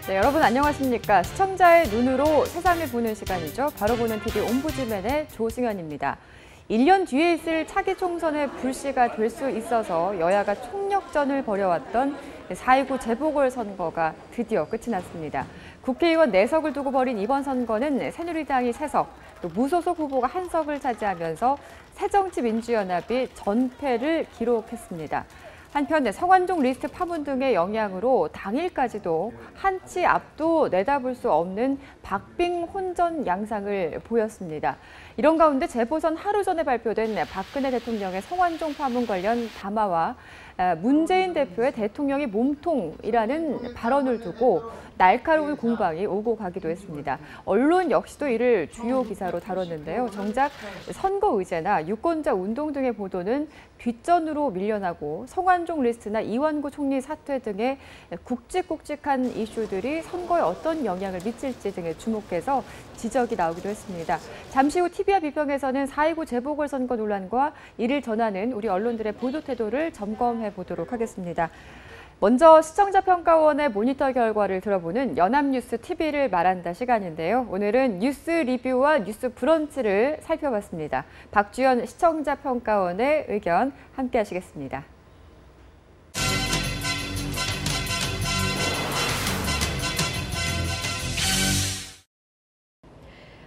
네, 여러분 안녕하십니까. 시청자의 눈으로 세상을 보는 시간이죠. 바로 보는 TV 옴부즈맨의 조승현입니다. 1년 뒤에 있을 차기 총선의 불씨가 될 수 있어서 여야가 총력전을 벌여왔던 4.19 재보궐선거가 드디어 끝이 났습니다. 국회의원 4석을 두고 벌인 이번 선거는 새누리당이 3석, 또 무소속 후보가 1석을 차지하면서 새정치민주연합이 전패를 기록했습니다. 한편 성완종 리스트 파문 등의 영향으로 당일까지도 한치 앞도 내다볼 수 없는 박빙 혼전 양상을 보였습니다. 이런 가운데 재보선 하루 전에 발표된 박근혜 대통령의 성완종 파문 관련 담화와 문재인 대표의 대통령이 몸통이라는 발언을 두고 날카로운 공방이 오고 가기도 했습니다. 언론 역시도 이를 주요 기사로 다뤘는데요. 정작 선거 의제나 유권자 운동 등의 보도는 뒷전으로 밀려나고 성완종 리스트나 이완구 총리 사퇴 등의 굵직굵직한 이슈들이 선거에 어떤 영향을 미칠지 등에 주목해서 지적이 나오기도 했습니다. 잠시 후 TV와 비평에서는 4.19 재보궐선거 논란과 이를 전하는 우리 언론들의 보도 태도를 점검해 보도록 하겠습니다. 먼저 시청자평가원의 모니터 결과를 들어보는 연합뉴스 TV를 말한다 시간인데요. 오늘은 뉴스 리뷰와 뉴스 브런치를 살펴봤습니다. 박주연 시청자평가원의 의견 함께 하시겠습니다.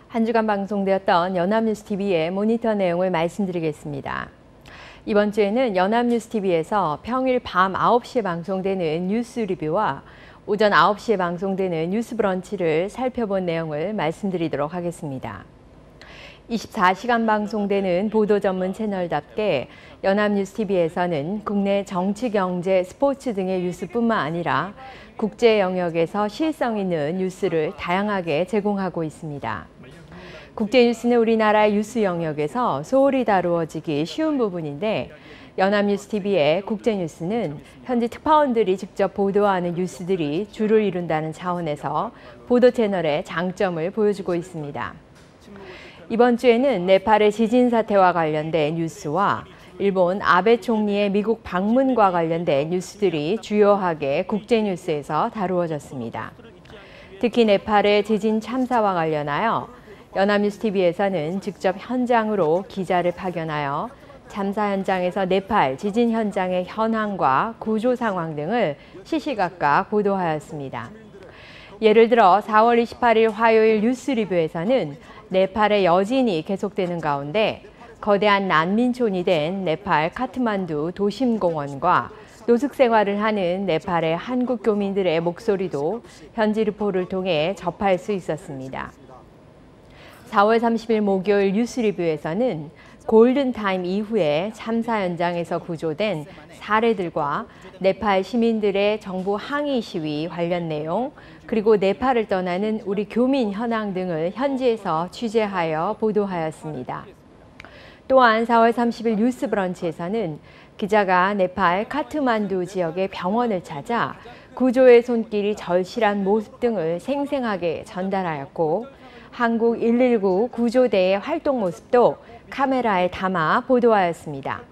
한 주간 방송되었던 연합뉴스 TV의 모니터 내용을 말씀드리겠습니다. 이번 주에는 연합뉴스 TV에서 평일 밤 9시에 방송되는 뉴스 리뷰와 오전 9시에 방송되는 뉴스 브런치를 살펴본 내용을 말씀드리도록 하겠습니다. 24시간 방송되는 보도 전문 채널답게 연합뉴스 TV에서는 국내 정치, 경제, 스포츠 등의 뉴스뿐만 아니라 국제 영역에서 실성 있는 뉴스를 다양하게 제공하고 있습니다. 국제뉴스는 우리나라의 뉴스 영역에서 소홀히 다루어지기 쉬운 부분인데 연합뉴스 TV의 국제뉴스는 현지 특파원들이 직접 보도하는 뉴스들이 주를 이룬다는 차원에서 보도 채널의 장점을 보여주고 있습니다. 이번 주에는 네팔의 지진 사태와 관련된 뉴스와 일본 아베 총리의 미국 방문과 관련된 뉴스들이 주요하게 국제뉴스에서 다루어졌습니다. 특히 네팔의 지진 참사와 관련하여 연합뉴스 TV에서는 직접 현장으로 기자를 파견하여 참사 현장에서 네팔 지진 현장의 현황과 구조 상황 등을 시시각각 보도하였습니다. 예를 들어 4월 28일 화요일 뉴스 리뷰에서는 네팔의 여진이 계속되는 가운데 거대한 난민촌이 된 네팔 카트만두 도심공원과 노숙 생활을 하는 네팔의 한국 교민들의 목소리도 현지 리포를 통해 접할 수 있었습니다. 4월 30일 목요일 뉴스 리뷰에서는 골든타임 이후에 참사 현장에서 구조된 사례들과 네팔 시민들의 정부 항의 시위 관련 내용, 그리고 네팔을 떠나는 우리 교민 현황 등을 현지에서 취재하여 보도하였습니다. 또한 4월 30일 뉴스 브런치에서는 기자가 네팔 카트만두 지역의 병원을 찾아 구조의 손길이 절실한 모습 등을 생생하게 전달하였고 한국 119 구조대의 활동 모습도 카메라에 담아 보도하였습니다.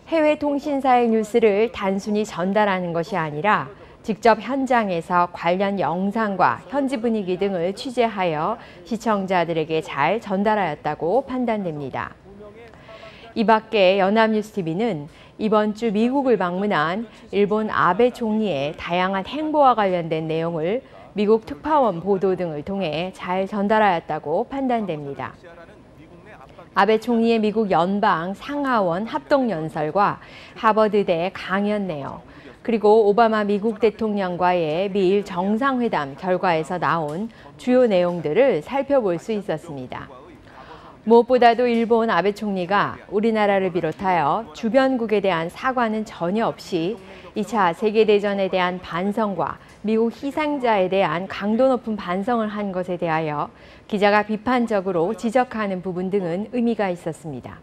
해외 통신사의 뉴스를 단순히 전달하는 것이 아니라 직접 현장에서 관련 영상과 현지 분위기 등을 취재하여 시청자들에게 잘 전달하였다고 판단됩니다. 이 밖에 연합뉴스 TV는 이번 주 미국을 방문한 일본 아베 총리의 다양한 행보와 관련된 내용을 미국 특파원 보도 등을 통해 잘 전달하였다고 판단됩니다. 아베 총리의 미국 연방 상하원 합동연설과 하버드대 강연 내용, 그리고 오바마 미국 대통령과의 미일 정상회담 결과에서 나온 주요 내용들을 살펴볼 수 있었습니다. 무엇보다도 일본 아베 총리가 우리나라를 비롯하여 주변국에 대한 사과는 전혀 없이 2차 세계대전에 대한 반성과 미국 희생자에 대한 강도 높은 반성을 한 것에 대하여 기자가 비판적으로 지적하는 부분 등은 의미가 있었습니다.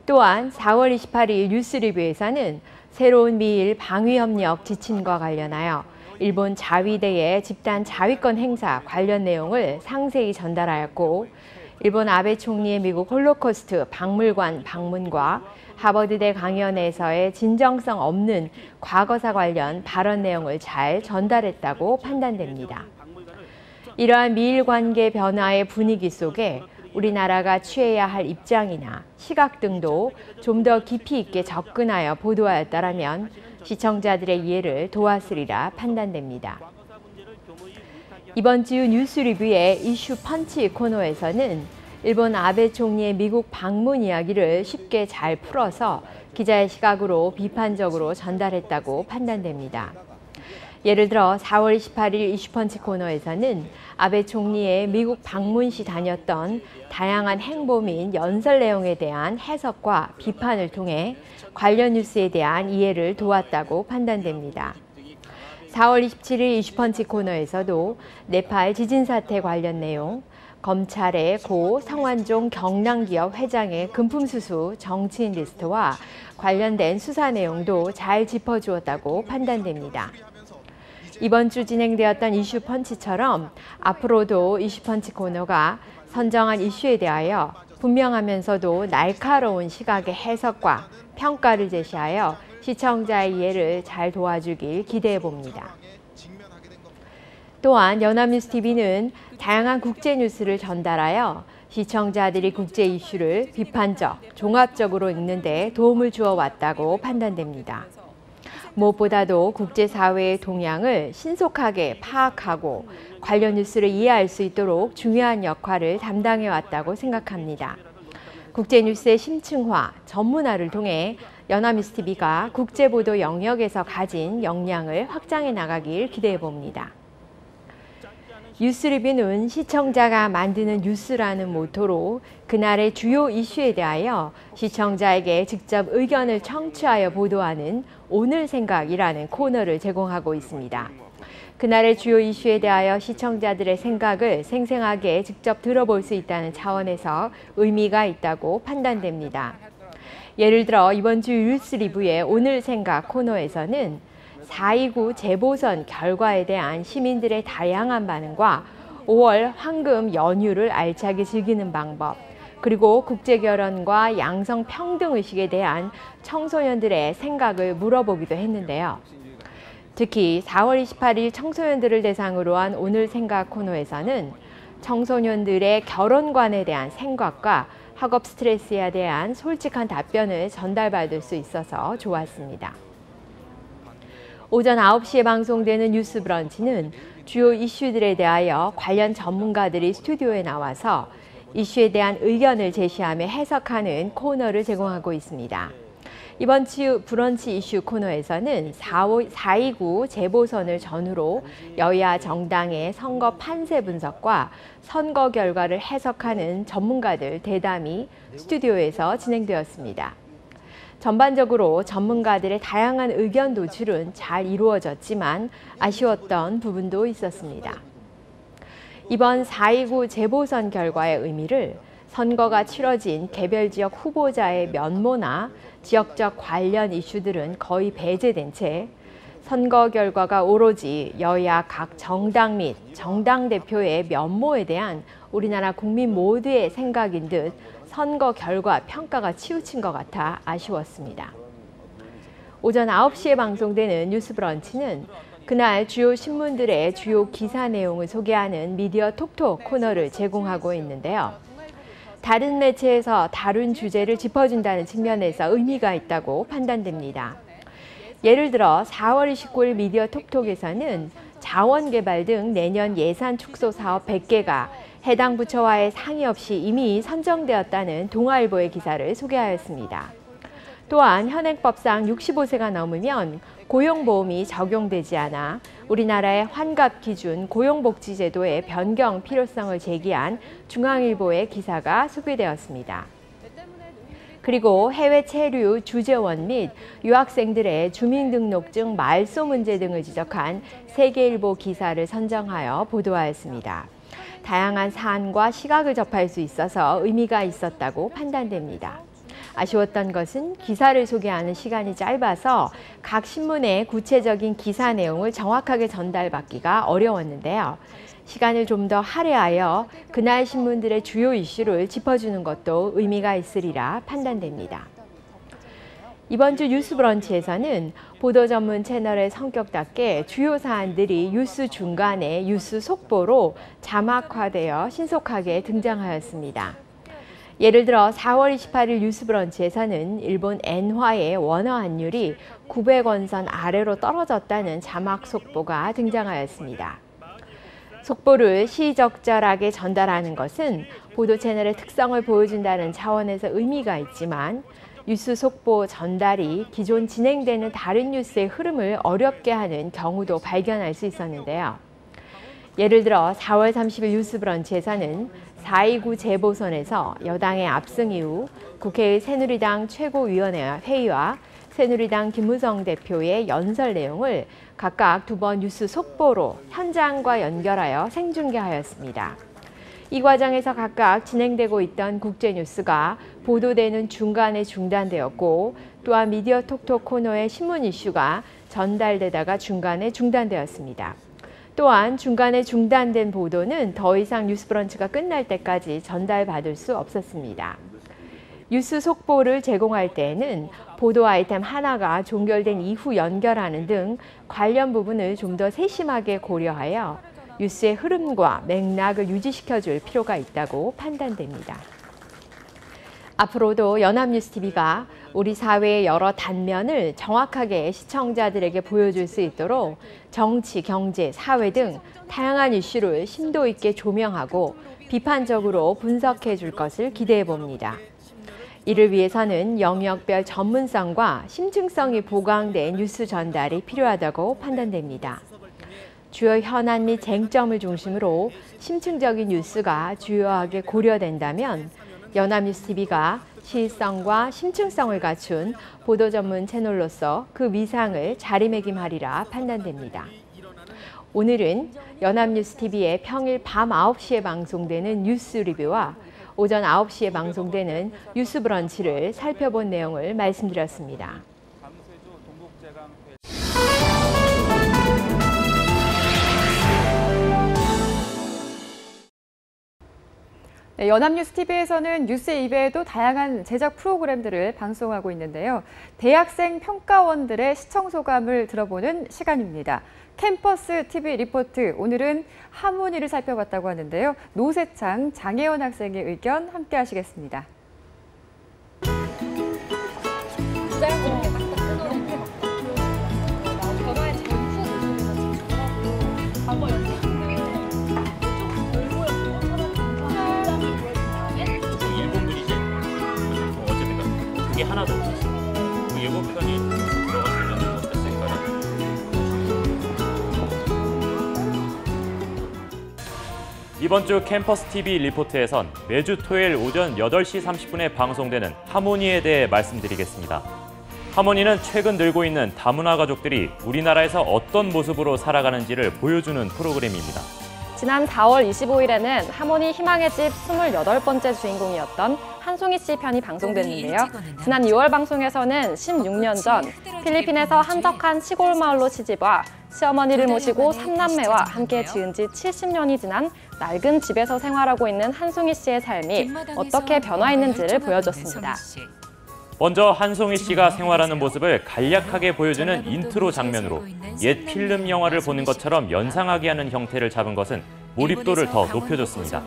또한 4월 28일 뉴스 리뷰에서는 새로운 미일 방위협력 지침과 관련하여 일본 자위대의 집단 자위권 행사 관련 내용을 상세히 전달하였고 일본 아베 총리의 미국 홀로코스트 박물관 방문과 하버드대 강연에서의 진정성 없는 과거사 관련 발언 내용을 잘 전달했다고 판단됩니다. 이러한 미일 관계 변화의 분위기 속에 우리나라가 취해야 할 입장이나 시각 등도 좀 더 깊이 있게 접근하여 보도하였다라면 시청자들의 이해를 도왔으리라 판단됩니다. 이번 주 뉴스 리뷰의 이슈 펀치 코너에서는 일본 아베 총리의 미국 방문 이야기를 쉽게 잘 풀어서 기자의 시각으로 비판적으로 전달했다고 판단됩니다. 예를 들어 4월 28일 이슈펀치 코너에서는 아베 총리의 미국 방문 시 다녔던 다양한 행보 및 연설 내용에 대한 해석과 비판을 통해 관련 뉴스에 대한 이해를 도왔다고 판단됩니다. 4월 27일 이슈펀치 코너에서도 네팔 지진 사태 관련 내용, 검찰의 고 성완종 경남기업 회장의 금품수수 정치인 리스트와 관련된 수사 내용도 잘 짚어주었다고 판단됩니다. 이번 주 진행되었던 이슈 펀치처럼 앞으로도 이슈 펀치 코너가 선정한 이슈에 대하여 분명하면서도 날카로운 시각의 해석과 평가를 제시하여 시청자의 이해를 잘 도와주길 기대해 봅니다. 또한 연합뉴스TV는 다양한 국제 뉴스를 전달하여 시청자들이 국제 이슈를 비판적, 종합적으로 읽는 데 도움을 주어 왔다고 판단됩니다. 무엇보다도 국제사회의 동향을 신속하게 파악하고 관련 뉴스를 이해할 수 있도록 중요한 역할을 담당해 왔다고 생각합니다. 국제뉴스의 심층화, 전문화를 통해 연합뉴스TV가 국제보도 영역에서 가진 역량을 확장해 나가길 기대해 봅니다. 뉴스 리뷰는 시청자가 만드는 뉴스라는 모토로 그날의 주요 이슈에 대하여 시청자에게 직접 의견을 청취하여 보도하는 오늘 생각이라는 코너를 제공하고 있습니다. 그날의 주요 이슈에 대하여 시청자들의 생각을 생생하게 직접 들어볼 수 있다는 차원에서 의미가 있다고 판단됩니다. 예를 들어 이번 주 뉴스 리뷰의 오늘 생각 코너에서는 4.29 재보선 결과에 대한 시민들의 다양한 반응과 5월 황금 연휴를 알차게 즐기는 방법, 그리고 국제결혼과 양성평등의식에 대한 청소년들의 생각을 물어보기도 했는데요. 특히 4월 28일 청소년들을 대상으로 한 오늘 생각 코너에서는 청소년들의 결혼관에 대한 생각과 학업 스트레스에 대한 솔직한 답변을 전달받을 수 있어서 좋았습니다. 오전 9시에 방송되는 뉴스 브런치는 주요 이슈들에 대하여 관련 전문가들이 스튜디오에 나와서 이슈에 대한 의견을 제시하며 해석하는 코너를 제공하고 있습니다. 이번 주 브런치 이슈 코너에서는 4.29 재보선을 전후로 여야 정당의 선거 판세 분석과 선거 결과를 해석하는 전문가들 대담이 스튜디오에서 진행되었습니다. 전반적으로 전문가들의 다양한 의견 도출은 잘 이루어졌지만 아쉬웠던 부분도 있었습니다. 이번 4.29 재보선 결과의 의미를 선거가 치러진 개별 지역 후보자의 면모나 지역적 관련 이슈들은 거의 배제된 채 선거 결과가 오로지 여야 각 정당 및 정당 대표의 면모에 대한 우리나라 국민 모두의 생각인 듯 선거 결과 평가가 치우친 것 같아 아쉬웠습니다. 오전 9시에 방송되는 뉴스 브런치는 그날 주요 신문들의 주요 기사 내용을 소개하는 미디어 톡톡 코너를 제공하고 있는데요. 다른 매체에서 다룬 주제를 짚어준다는 측면에서 의미가 있다고 판단됩니다. 예를 들어 4월 29일 미디어 톡톡에서는 자원개발 등 내년 예산 축소 사업 100개가 해당 부처와의 상의 없이 이미 선정되었다는 동아일보의 기사를 소개하였습니다. 또한 현행법상 65세가 넘으면 고용보험이 적용되지 않아 우리나라의 환갑 기준 고용복지제도의 변경 필요성을 제기한 중앙일보의 기사가 소개되었습니다. 그리고 해외 체류 주재원 및 유학생들의 주민등록증 말소 문제 등을 지적한 세계일보 기사를 선정하여 보도하였습니다. 다양한 사안과 시각을 접할 수 있어서 의미가 있었다고 판단됩니다. 아쉬웠던 것은 기사를 소개하는 시간이 짧아서 각 신문의 구체적인 기사 내용을 정확하게 전달받기가 어려웠는데요. 시간을 좀 더 할애하여 그날 신문들의 주요 이슈를 짚어주는 것도 의미가 있으리라 판단됩니다. 이번 주 뉴스 브런치에서는 보도 전문 채널의 성격답게 주요 사안들이 뉴스 중간에 뉴스 속보로 자막화되어 신속하게 등장하였습니다. 예를 들어 4월 28일 뉴스 브런치에서는 일본 엔화의 원화 환율이 900원 선 아래로 떨어졌다는 자막 속보가 등장하였습니다. 속보를 시적절하게 전달하는 것은 보도 채널의 특성을 보여준다는 차원에서 의미가 있지만 뉴스 속보 전달이 기존 진행되는 다른 뉴스의 흐름을 어렵게 하는 경우도 발견할 수 있었는데요. 예를 들어 4월 30일 뉴스 브런치에서는 4.29 재보선에서 여당의 압승 이후 국회의 새누리당 최고위원회 회의와 새누리당 김무성 대표의 연설 내용을 각각 2번 뉴스 속보로 현장과 연결하여 생중계하였습니다. 이 과정에서 각각 진행되고 있던 국제뉴스가 보도되는 중간에 중단되었고 또한 미디어 톡톡 코너의 신문 이슈가 전달되다가 중간에 중단되었습니다. 또한 중간에 중단된 보도는 더 이상 뉴스 브런치가 끝날 때까지 전달받을 수 없었습니다. 뉴스 속보를 제공할 때에는 보도 아이템 하나가 종결된 이후 연결하는 등 관련 부분을 좀 더 세심하게 고려하여 뉴스의 흐름과 맥락을 유지시켜줄 필요가 있다고 판단됩니다. 앞으로도 연합뉴스TV가 우리 사회의 여러 단면을 정확하게 시청자들에게 보여줄 수 있도록 정치, 경제, 사회 등 다양한 이슈를 심도 있게 조명하고 비판적으로 분석해 줄 것을 기대해 봅니다. 이를 위해서는 영역별 전문성과 심층성이 보강된 뉴스 전달이 필요하다고 판단됩니다. 주요 현안 및 쟁점을 중심으로 심층적인 뉴스가 주요하게 고려된다면 연합뉴스TV가 시의성과 심층성을 갖춘 보도 전문 채널로서 그 위상을 자리매김하리라 판단됩니다. 오늘은 연합뉴스TV의 평일 밤 9시에 방송되는 뉴스 리뷰와 오전 9시에 방송되는 뉴스 브런치를 살펴본 내용을 말씀드렸습니다. 네, 연합뉴스TV에서는 뉴스 이외에도 다양한 제작 프로그램들을 방송하고 있는데요. 대학생 평가원들의 시청 소감을 들어보는 시간입니다. 캠퍼스 TV 리포트, 오늘은 하모니를 살펴봤다고 하는데요. 노세창, 장혜원 학생의 의견 함께 하시겠습니다. 그게 하나도 없었어요. 그 예고편이 들어갔으면 어땠을까요? 이번 주 캠퍼스 TV 리포트에선 매주 토요일 오전 8시 30분에 방송되는 하모니에 대해 말씀드리겠습니다. 하모니는 최근 늘고 있는 다문화 가족들이 우리나라에서 어떤 모습으로 살아가는지를 보여주는 프로그램입니다. 지난 4월 25일에는 하모니 희망의 집 28번째 주인공이었던 한송이 씨 편이 방송됐는데요. 지난 2월 방송에서는 16년 전 필리핀에서 한적한 시골 마을로 시집와 시어머니를 모시고 3남매와 함께 지은 지 70년이 지난 낡은 집에서 생활하고 있는 한송이 씨의 삶이 어떻게 변화했는지를 보여줬습니다. 먼저 한송이 씨가 생활하는 모습을 간략하게 보여주는 인트로 장면으로 옛 필름 영화를 보는 것처럼 연상하게 하는 형태를 잡은 것은 몰입도를 더 높여줬습니다.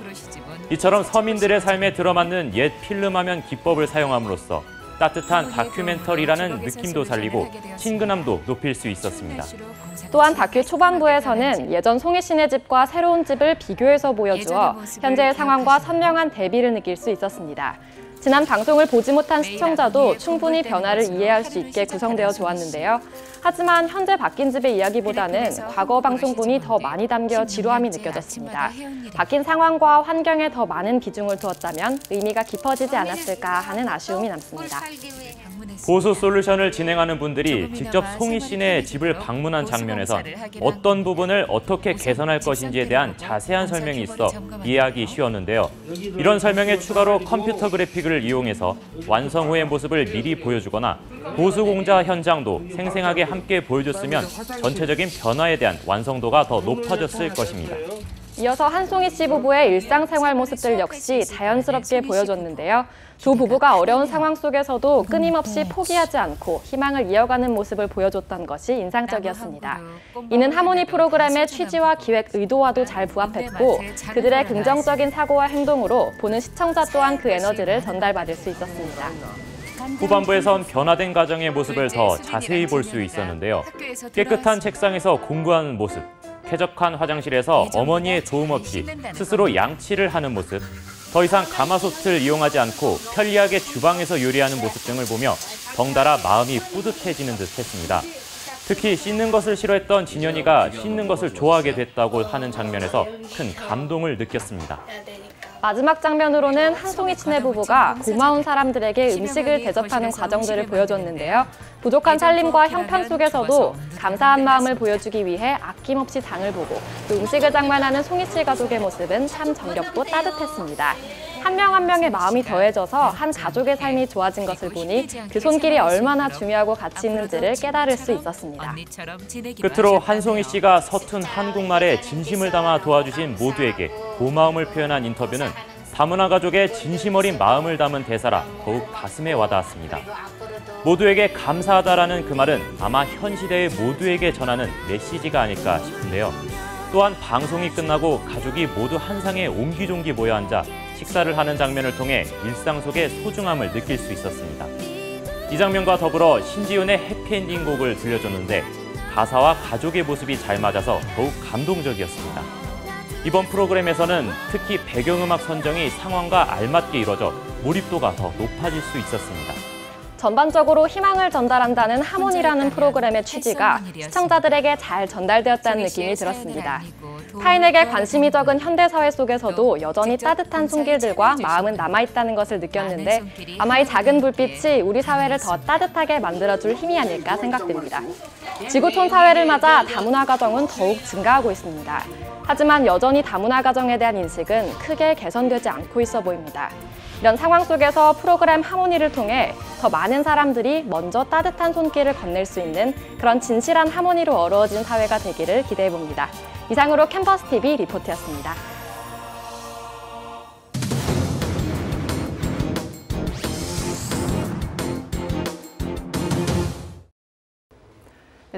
이처럼 서민들의 삶에 들어맞는 옛 필름화면 기법을 사용함으로써 따뜻한 다큐멘터리라는 느낌도 살리고 친근함도 높일 수 있었습니다. 또한 다큐 초반부에서는 예전 송이 씨네 집과 새로운 집을 비교해서 보여주어 현재의 상황과 선명한 대비를 느낄 수 있었습니다. 지난 방송을 보지 못한 시청자도 충분히 변화를 이해할 수 있게 구성되어 좋았는데요. 하지만 현재 바뀐 집의 이야기보다는 과거 방송분이 더 많이 담겨 지루함이 느껴졌습니다. 바뀐 상황과 환경에 더 많은 비중을 두었다면 의미가 깊어지지 않았을까 하는 아쉬움이 남습니다. 보수 솔루션을 진행하는 분들이 직접 송이 씨네 집을 방문한 장면에선 어떤 부분을 어떻게 개선할 것인지에 대한 자세한 설명이 있어 이해하기 쉬웠는데요. 이런 설명에 추가로 컴퓨터 그래픽을 이용해서 완성 후의 모습을 미리 보여주거나 보수공자 현장도 생생하게 함께 보여줬으면 전체적인 변화에 대한 완성도가 더 높아졌을 것입니다. 이어서 한송이 씨 부부의 일상생활 모습들 역시 자연스럽게 보여줬는데요. 두 부부가 어려운 상황 속에서도 끊임없이 포기하지 않고 희망을 이어가는 모습을 보여줬던 것이 인상적이었습니다. 이는 하모니 프로그램의 취지와 기획 의도와도 잘 부합했고 그들의 긍정적인 사고와 행동으로 보는 시청자 또한 그 에너지를 전달받을 수 있었습니다. 후반부에선 변화된 가정의 모습을 더 자세히 볼 수 있었는데요. 깨끗한 책상에서 공부하는 모습, 쾌적한 화장실에서 어머니의 도움 없이 스스로 양치를 하는 모습, 더 이상 가마솥을 이용하지 않고 편리하게 주방에서 요리하는 모습 등을 보며 덩달아 마음이 뿌듯해지는 듯 했습니다. 특히 씻는 것을 싫어했던 진현이가 씻는 것을 좋아하게 됐다고 하는 장면에서 큰 감동을 느꼈습니다. 마지막 장면으로는 한송이 친해 부부가 고마운 사람들에게 음식을 대접하는 과정들을 보여줬는데요. 부족한 살림과 형편 속에서도 감사한 마음을 보여주기 위해 아낌없이 장을 보고 또 음식을 장만하는 송이 씨 가족의 모습은 참 정겹고 따뜻했습니다. 한 명 한 명의 마음이 더해져서 한 가족의 삶이 좋아진 것을 보니 그 손길이 얼마나 중요하고 가치 있는지를 깨달을 수 있었습니다. 끝으로 한송이 씨가 서툰 한국말에 진심을 담아 도와주신 모두에게 고마움을 표현한 인터뷰는 다문화 가족의 진심 어린 마음을 담은 대사라 더욱 가슴에 와닿았습니다. 모두에게 감사하다라는 그 말은 아마 현 시대의 모두에게 전하는 메시지가 아닐까 싶은데요. 또한 방송이 끝나고 가족이 모두 한 상에 옹기종기 모여 앉아 식사를 하는 장면을 통해 일상 속의 소중함을 느낄 수 있었습니다. 이 장면과 더불어 신지훈의 해피엔딩 곡을 들려줬는데 가사와 가족의 모습이 잘 맞아서 더욱 감동적이었습니다. 이번 프로그램에서는 특히 배경음악 선정이 상황과 알맞게 이뤄져 몰입도가 더 높아질 수 있었습니다. 전반적으로 희망을 전달한다는 하모니라는 프로그램의 취지가 시청자들에게 잘 전달되었다는 느낌이 들었습니다. 타인에게 관심이 적은 현대사회 속에서도 여전히 따뜻한 손길들과 마음은 남아있다는 것을 느꼈는데 아마 이 작은 불빛이 우리 사회를 더 따뜻하게 만들어줄 힘이 아닐까 생각됩니다. 지구촌 사회를 맞아 다문화 가정은 더욱 증가하고 있습니다. 하지만 여전히 다문화 가정에 대한 인식은 크게 개선되지 않고 있어 보입니다. 이런 상황 속에서 프로그램 하모니를 통해 더 많은 사람들이 먼저 따뜻한 손길을 건넬 수 있는 그런 진실한 하모니로 어우러진 사회가 되기를 기대해봅니다. 이상으로 캠퍼스 TV 리포트였습니다.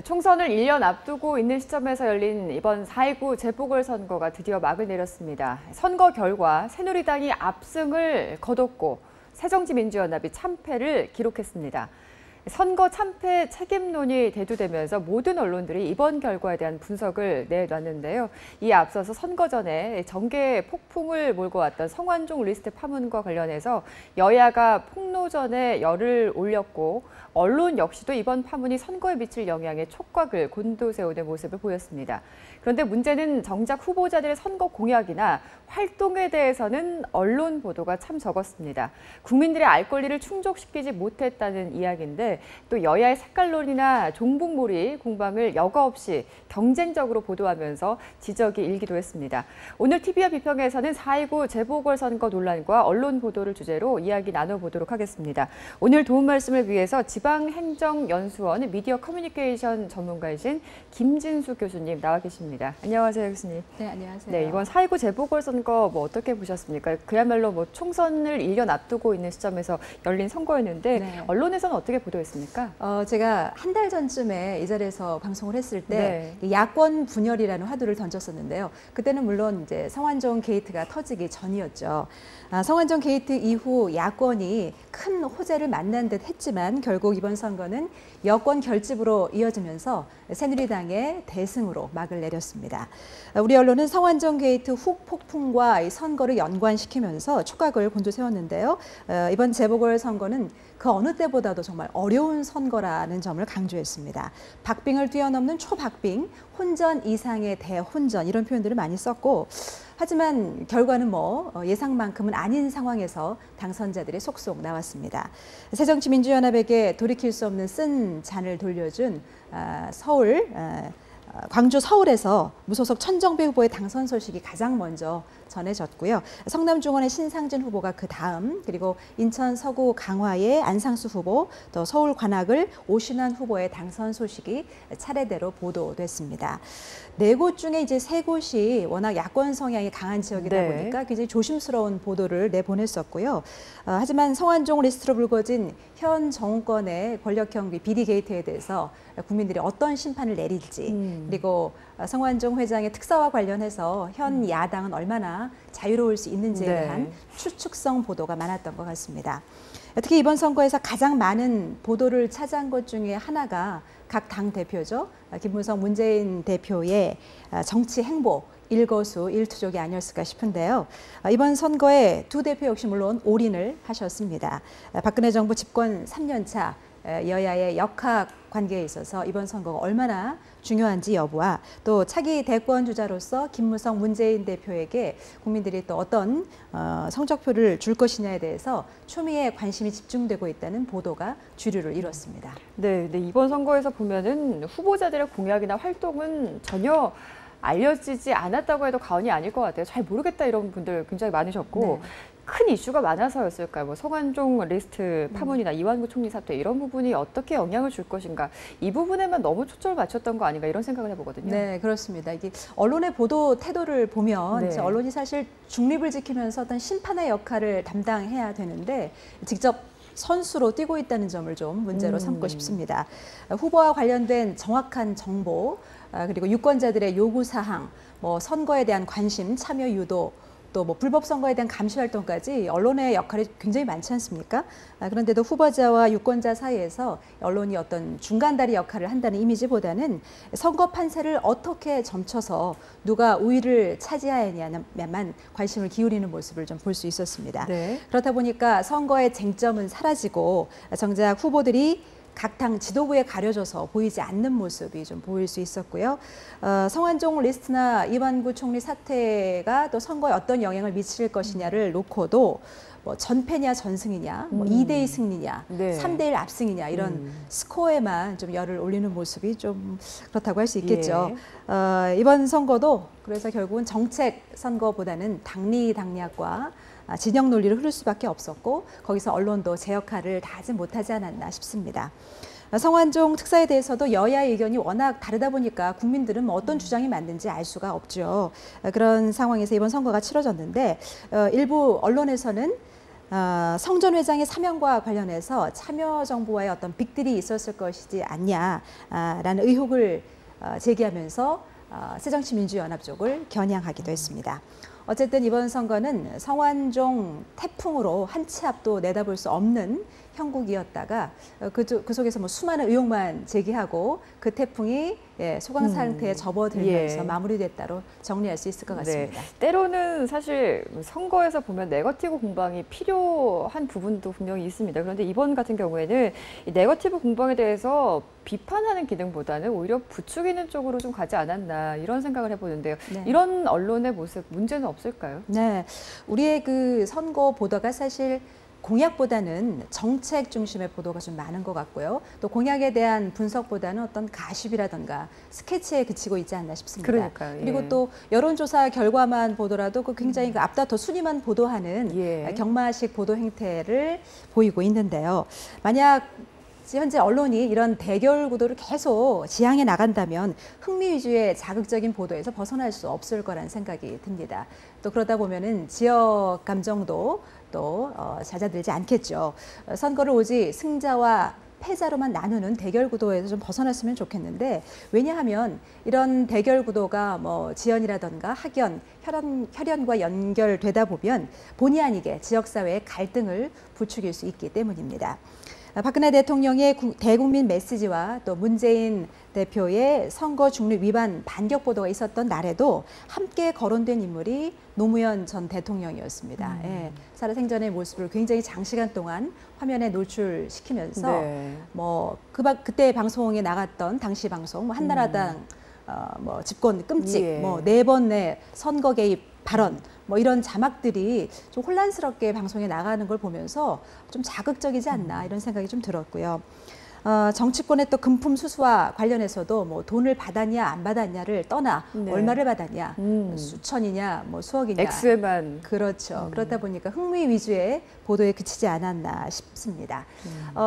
총선을 1년 앞두고 있는 시점에서 열린 이번 4.19 재보궐선거가 드디어 막을 내렸습니다. 선거 결과 새누리당이 압승을 거뒀고 새정치민주연합이 참패를 기록했습니다. 선거 참패 책임론이 대두되면서 모든 언론들이 이번 결과에 대한 분석을 내놨는데요. 이에 앞서서 선거 전에 정계 폭풍을 몰고 왔던 성완종 리스트 파문과 관련해서 여야가 폭로전에 열을 올렸고 언론 역시도 이번 파문이 선거에 미칠 영향에 촉각을 곤두세우는 모습을 보였습니다. 그런데 문제는 정작 후보자들의 선거 공약이나 활동에 대해서는 언론 보도가 참 적었습니다. 국민들의 알 권리를 충족시키지 못했다는 이야기인데 또 여야의 색깔론이나 종북몰이 공방을 여과 없이 경쟁적으로 보도하면서 지적이 일기도 했습니다. 오늘 TV와 비평에서는 4.19 재보궐선거 논란과 언론 보도를 주제로 이야기 나눠보도록 하겠습니다. 오늘 도움 말씀을 위해서 지방행정연수원 미디어 커뮤니케이션 전문가이신 김진수 교수님 나와 계십니다. 안녕하세요, 교수님. 네, 안녕하세요. 네, 이번 4.19 재보궐선거 어떻게 보셨습니까? 그야말로 총선을 1년 앞두고 있는 시점에서 열린 선거였는데 네. 언론에서는 어떻게 보도했습니까? 제가 한 달 전쯤에 이 자리에서 방송을 했을 때 야권 분열이라는 화두를 던졌었는데요. 그때는 물론 이제 성완종 게이트가 터지기 전이었죠. 성완종 게이트 이후 야권이 큰 호재를 만난 듯 했지만 결국 이번 선거는 여권 결집으로 이어지면서 새누리당의 대승으로 막을 내렸습니다. 우리 언론은 성완종 게이트 후폭풍과 이 선거를 연관시키면서 촉각을 곤두세웠는데요. 이번 재보궐선거는 그 어느 때보다도 정말 어려운 선거라는 점을 강조했습니다. 박빙을 뛰어넘는 초박빙, 혼전 이상의 대혼전 이런 표현들을 많이 썼고 하지만 결과는 예상만큼은 아닌 상황에서 당선자들이 속속 나왔습니다. 새정치민주연합에게 돌이킬 수 없는 쓴 잔을 돌려준 서울 광주, 서울에서 무소속 천정배 후보의 당선 소식이 가장 먼저 전해졌고요. 성남중원의 신상진 후보가 그 다음, 그리고 인천 서구 강화의 안상수 후보, 또 서울 관악을 오신환 후보의 당선 소식이 차례대로 보도됐습니다. 4곳 중에 이제 3곳이 워낙 야권 성향이 강한 지역이다 보니까 굉장히 조심스러운 보도를 내보냈었고요. 하지만 성완종 리스트로 불거진 현 정권의 권력형 비리 게이트에 대해서 국민들이 어떤 심판을 내릴지, 그리고 성완종 회장의 특사와 관련해서 현 야당은 얼마나 자유로울 수 있는지에 대한 추측성 보도가 많았던 것 같습니다. 특히 이번 선거에서 가장 많은 보도를 차지한 것 중에 하나가 각 당 대표죠. 김무성 문재인 대표의 정치 행보, 일거수 일투족이 아니었을까 싶은데요. 이번 선거에 두 대표 역시 물론 올인을 하셨습니다. 박근혜 정부 집권 3년 차 여야의 역학 관계에 있어서 이번 선거가 얼마나 중요한지 여부와 또 차기 대권 주자로서 김무성 문재인 대표에게 국민들이 또 어떤 성적표를 줄 것이냐에 대해서 초미의 관심이 집중되고 있다는 보도가 주류를 이뤘습니다. 네, 이번 선거에서 보면은 후보자들의 공약이나 활동은 전혀 알려지지 않았다고 해도 과언이 아닐 것 같아요. 잘 모르겠다 이런 분들 굉장히 많으셨고 큰 이슈가 많아서였을까요? 뭐 성완종 리스트 파문이나 이완구 총리 사퇴 이런 부분이 어떻게 영향을 줄 것인가, 이 부분에만 너무 초점을 맞췄던 거 아닌가 이런 생각을 해보거든요. 네, 그렇습니다. 이게 언론의 보도 태도를 보면 언론이 사실 중립을 지키면서 어떤 심판의 역할을 담당해야 되는데 직접 선수로 뛰고 있다는 점을 좀 문제로 삼고 싶습니다. 후보와 관련된 정확한 정보, 그리고 유권자들의 요구사항, 뭐 선거에 대한 관심, 참여 유도, 또 뭐 불법 선거에 대한 감시 활동까지 언론의 역할이 굉장히 많지 않습니까? 그런데도 후보자와 유권자 사이에서 언론이 어떤 중간다리 역할을 한다는 이미지보다는 선거 판세를 어떻게 점쳐서 누가 우위를 차지하느냐만 관심을 기울이는 모습을 좀 볼 수 있었습니다. 그렇다 보니까 선거의 쟁점은 사라지고 정작 후보들이 각 당 지도부에 가려져서 보이지 않는 모습이 좀 보일 수 있었고요. 성완종 리스트나 이완구 총리 사퇴가 또 선거에 어떤 영향을 미칠 것이냐를 놓고도 뭐 전패냐 전승이냐, 뭐 2대2 승리냐, 3대1 압승이냐 이런 스코어에만 좀 열을 올리는 모습이 좀 그렇다고 할 수 있겠죠. 이번 선거도 그래서 결국은 정책 선거보다는 당리당략과 진영 논리로 흐를 수밖에 없었고 거기서 언론도 제 역할을 다하지 못하지 않았나 싶습니다. 성완종 특사에 대해서도 여야의 의견이 워낙 다르다 보니까 국민들은 뭐 어떤 주장이 맞는지 알 수가 없죠. 그런 상황에서 이번 선거가 치러졌는데 일부 언론에서는 성전 회장의 사면과 관련해서 참여정부와의 어떤 빅딜이 있었을 것이지 않냐라는 의혹을 제기하면서 새정치민주연합 쪽을 겨냥하기도 했습니다. 어쨌든 이번 선거는 성완종 태풍으로 한 치 앞도 내다볼 수 없는 형국이었다가 그 속에서 뭐 수많은 의혹만 제기하고 그 태풍이 소강 상태에 접어들면서 마무리됐다로 정리할 수 있을 것 같습니다. 때로는 사실 선거에서 보면 네거티브 공방이 필요한 부분도 분명히 있습니다. 그런데 이번 같은 경우에는 이 네거티브 공방에 대해서 비판하는 기능보다는 오히려 부추기는 쪽으로 좀 가지 않았나 이런 생각을 해보는데요. 이런 언론의 모습 문제는 없을까요? 네, 우리의 그 선거 보도가 사실 공약보다는 정책 중심의 보도가 좀 많은 것 같고요. 또 공약에 대한 분석보다는 어떤 가십이라든가 스케치에 그치고 있지 않나 싶습니다. 그러니까요. 그리고 또 여론조사 결과만 보더라도 그 굉장히 그 앞다퉈 순위만 보도하는 경마식 보도 행태를 보이고 있는데요. 만약 현재 언론이 이런 대결 구도를 계속 지향해 나간다면 흥미 위주의 자극적인 보도에서 벗어날 수 없을 거라는 생각이 듭니다. 또 그러다 보면은 지역 감정도 또 잦아들지 않겠죠. 선거를 오직 승자와 패자로만 나누는 대결 구도에서 좀 벗어났으면 좋겠는데 왜냐하면 이런 대결 구도가 뭐 지연이라든가 학연, 혈연과 연결되다 보면 본의 아니게 지역사회의 갈등을 부추길 수 있기 때문입니다. 박근혜 대통령의 대국민 메시지와 또 문재인 대표의 선거 중립 위반 반격 보도가 있었던 날에도 함께 거론된 인물이 노무현 전 대통령이었습니다. 살아생전의 모습을 굉장히 장시간 동안 화면에 노출시키면서 뭐 그때 방송에 나갔던 당시 방송 뭐 한나라당 뭐 집권 끔찍 뭐 4번 내 선거 개입 발언 뭐 이런 자막들이 좀 혼란스럽게 방송에 나가는 걸 보면서 좀 자극적이지 않나 이런 생각이 좀 들었고요. 정치권의 또 금품 수수와 관련해서도 뭐 돈을 받았냐 안 받았냐를 떠나 네. 얼마를 받았냐, 수천이냐, 뭐 수억이냐. 액수에만. 그렇죠. 그렇다 보니까 흥미 위주의 보도에 그치지 않았나 싶습니다.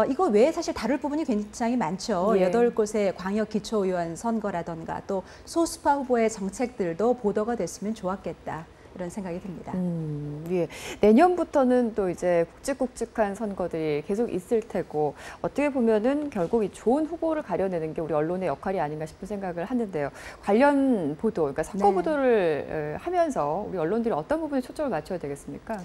이거 외에 사실 다룰 부분이 굉장히 많죠. 예. 8곳의 광역 기초의원 선거라던가 또 소수파 후보의 정책들도 보도가 됐으면 좋았겠다. 이런 생각이 듭니다. 예. 내년부터는 또 이제 굵직굵직한 선거들이 계속 있을 테고 어떻게 보면은 결국 이 좋은 후보를 가려내는 게 우리 언론의 역할이 아닌가 싶은 생각을 하는데요. 관련 보도, 그러니까 선거 네. 보도를 하면서 우리 언론들이 어떤 부분에 초점을 맞춰야 되겠습니까?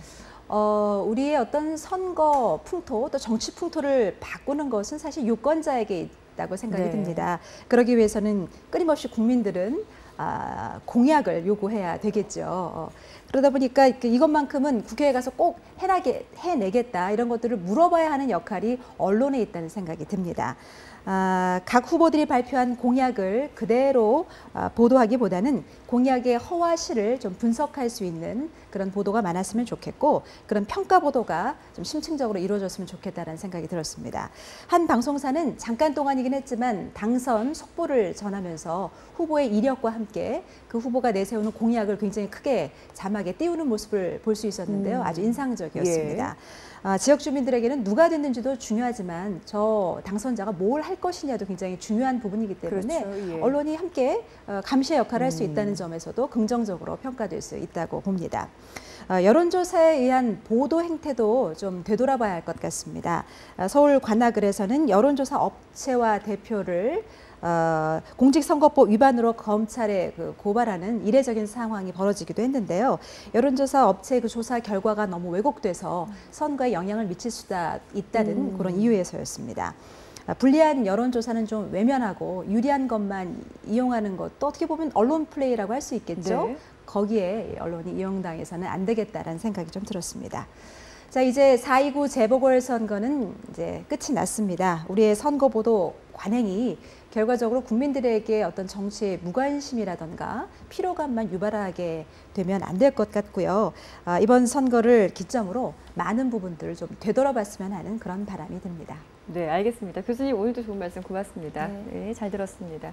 우리의 어떤 선거 풍토 또 정치 풍토를 바꾸는 것은 사실 유권자에게 있다고 생각이 네. 듭니다. 그러기 위해서는 끊임없이 국민들은 공약을 요구해야 되겠죠. 그러다 보니까 이것만큼은 국회에 가서 꼭 해내겠다 이런 것들을 물어봐야 하는 역할이 언론에 있다는 생각이 듭니다. 각 후보들이 발표한 공약을 그대로 보도하기보다는 공약의 허와 실을 좀 분석할 수 있는 그런 보도가 많았으면 좋겠고 그런 평가 보도가 좀 심층적으로 이루어졌으면 좋겠다는 생각이 들었습니다. 한 방송사는 잠깐 동안이긴 했지만 당선 속보를 전하면서 후보의 이력과 함께 그 후보가 내세우는 공약을 굉장히 크게 자막에 띄우는 모습을 볼 수 있었는데요. 아주 인상적이었습니다. 지역 주민들에게는 누가 됐는지도 중요하지만 저 당선자가 뭘 할 것이냐도 굉장히 중요한 부분이기 때문에 그렇죠. 예. 언론이 함께 감시의 역할을 할 수 있다는 점에서도 긍정적으로 평가될 수 있다고 봅니다. 여론조사에 의한 보도 행태도 좀 되돌아봐야 할 것 같습니다. 서울 관악을에서는 여론조사 업체와 대표를 공직선거법 위반으로 검찰에 고발하는 이례적인 상황이 벌어지기도 했는데요. 여론조사 업체의 그 조사 결과가 너무 왜곡돼서 선거에 영향을 미칠 수 있다는 그런 이유에서였습니다. 불리한 여론조사는 좀 외면하고 유리한 것만 이용하는 것도 어떻게 보면 언론 플레이라고 할 수 있겠죠. 네. 거기에 언론이 이용당해서는 안 되겠다라는 생각이 좀 들었습니다. 자, 이제 4.29 재보궐선거는 이제 끝이 났습니다. 우리의 선거보도 관행이 결과적으로 국민들에게 어떤 정치의 무관심이라던가 피로감만 유발하게 되면 안 될 것 같고요. 이번 선거를 기점으로 많은 부분들을 좀 되돌아봤으면 하는 그런 바람이 듭니다. 네, 알겠습니다. 교수님 오늘도 좋은 말씀 고맙습니다. 네, 잘 들었습니다.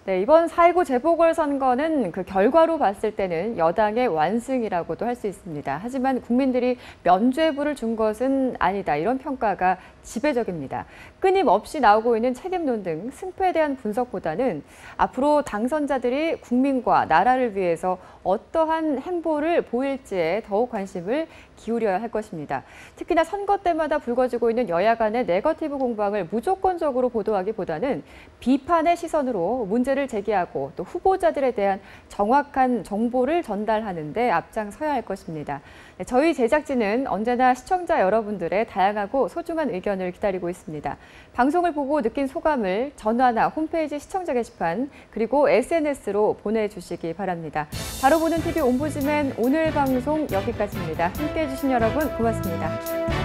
네, 이번 4.29 재보궐선거는 그 결과로 봤을 때는 여당의 완승이라고도 할 수 있습니다. 하지만 국민들이 면죄부를 준 것은 아니다. 이런 평가가 지배적입니다. 끊임없이 나오고 있는 책임론 등 승패에 대한 분석보다는 앞으로 당선자들이 국민과 나라를 위해서 어떠한 행보를 보일지에 더욱 관심을 기울여야 할 것입니다. 특히나 선거 때마다 불거지고 있는 여야 간의 네거티브 공방을 무조건적으로 보도하기보다는 비판의 시선으로 문제를 제기하고 또 후보자들에 대한 정확한 정보를 전달하는 데 앞장서야 할 것입니다. 네, 저희 제작진은 언제나 시청자 여러분들의 다양하고 소중한 의견을 기다리고 있습니다. 방송을 보고 느낀 소감을 전화나 홈페이지 시청자 게시판 그리고 SNS로 보내주시기 바랍니다. 바로 보는 TV 옴부즈맨 오늘 방송 여기까지입니다. 함께해 주신 여러분 고맙습니다.